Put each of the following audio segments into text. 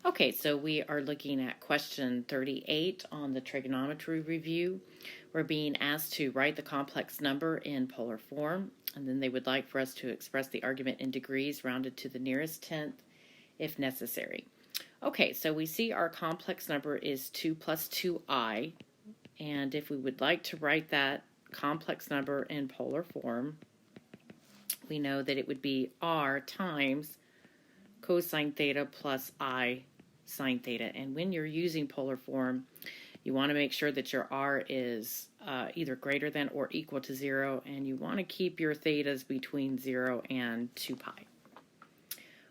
Okay, so we are looking at question 38 on the trigonometry review. We're being asked to write the complex number in polar form, and then they would like for us to express the argument in degrees rounded to the nearest tenth if necessary. Okay, so we see our complex number is 2 plus 2i, and if we would like to write that complex number in polar form, we know that it would be r times cosine theta plus I sine theta. And when you're using polar form, you want to make sure that your r is either greater than or equal to 0, and you want to keep your thetas between 0 and 2 pi.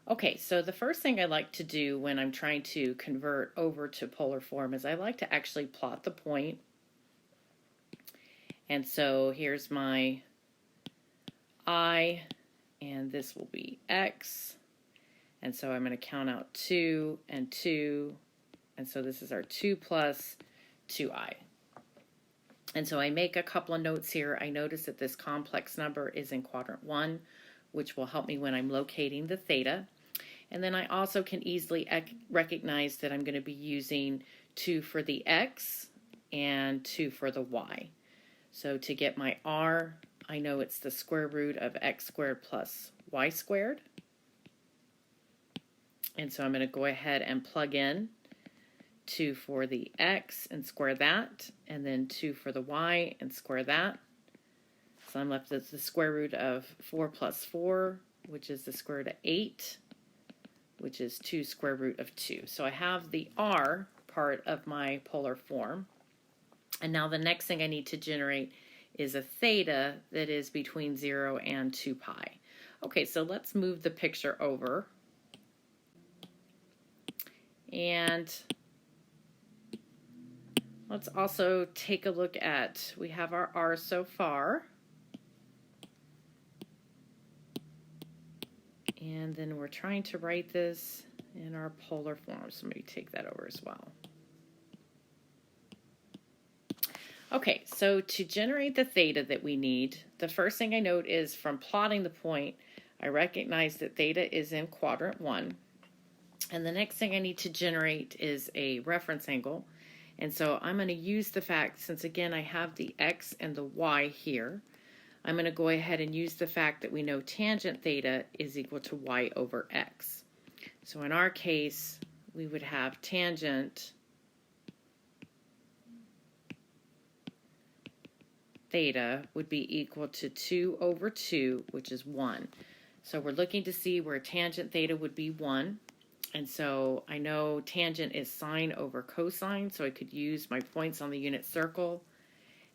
Okay, so the first thing I like to do when I'm trying to convert over to polar form is I like to actually plot the point. And so here's my I, and this will be x. And so I'm going to count out 2 and 2, and so this is our 2 plus 2i. And so I make a couple of notes here. I notice that this complex number is in quadrant 1, which will help me when I'm locating the theta. And then I also can easily recognize that I'm going to be using 2 for the x and 2 for the y. So to get my r, I know it's the square root of x squared plus y squared. And so I'm going to go ahead and plug in 2 for the x and square that, and then 2 for the y and square that. So I'm left with the square root of 4 plus 4, which is the square root of 8, which is 2 square root of 2. So I have the r part of my polar form. And now the next thing I need to generate is a theta that is between 0 and 2 pi. Okay, so let's move the picture over. And let's also take a look at, we have our r so far. And then we're trying to write this in our polar form, so maybe take that over as well. Okay, so to generate the theta that we need, the first thing I note is from plotting the point, I recognize that theta is in quadrant 1. And the next thing I need to generate is a reference angle. And so I'm going to use the fact, since again I have the x and the y here, I'm going to go ahead and use the fact that we know tangent theta is equal to y over x. So in our case, we would have tangent theta would be equal to 2 over 2, which is 1. So we're looking to see where tangent theta would be 1. And so I know tangent is sine over cosine, so I could use my points on the unit circle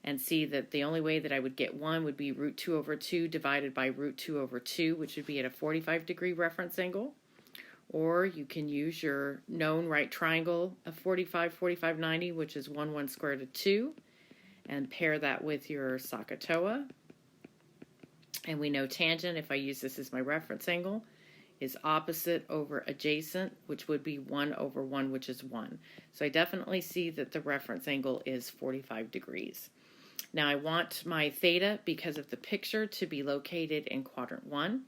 and see that the only way that I would get 1 would be root 2 over 2 divided by root 2 over 2, which would be at a 45-degree reference angle. Or you can use your known right triangle of 45, 45, 90, which is 1, 1 squared of 2, and pair that with your SOHCAHTOA. And we know tangent, if I use this as my reference angle, is opposite over adjacent, which would be 1 over 1, which is 1. So I definitely see that the reference angle is 45 degrees. Now I want my theta, because of the picture, to be located in quadrant 1.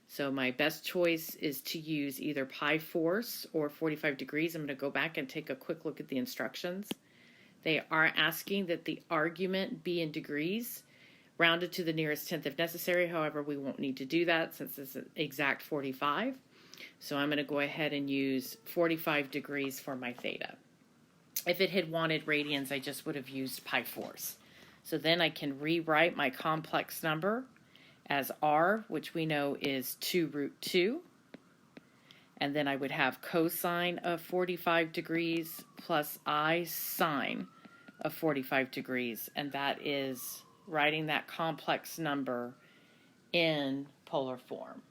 So my best choice is to use either pi force or 45 degrees. I'm going to go back and take a quick look at the instructions. They are asking that the argument be in degrees, rounded to the nearest tenth if necessary. However, we won't need to do that since it's an exact 45. So I'm going to go ahead and use 45 degrees for my theta. If it had wanted radians, I just would have used pi force. So then I can rewrite my complex number as r, which we know is 2 root 2. And then I would have cosine of 45 degrees plus I sine of 45 degrees. And that is writing that complex number in polar form.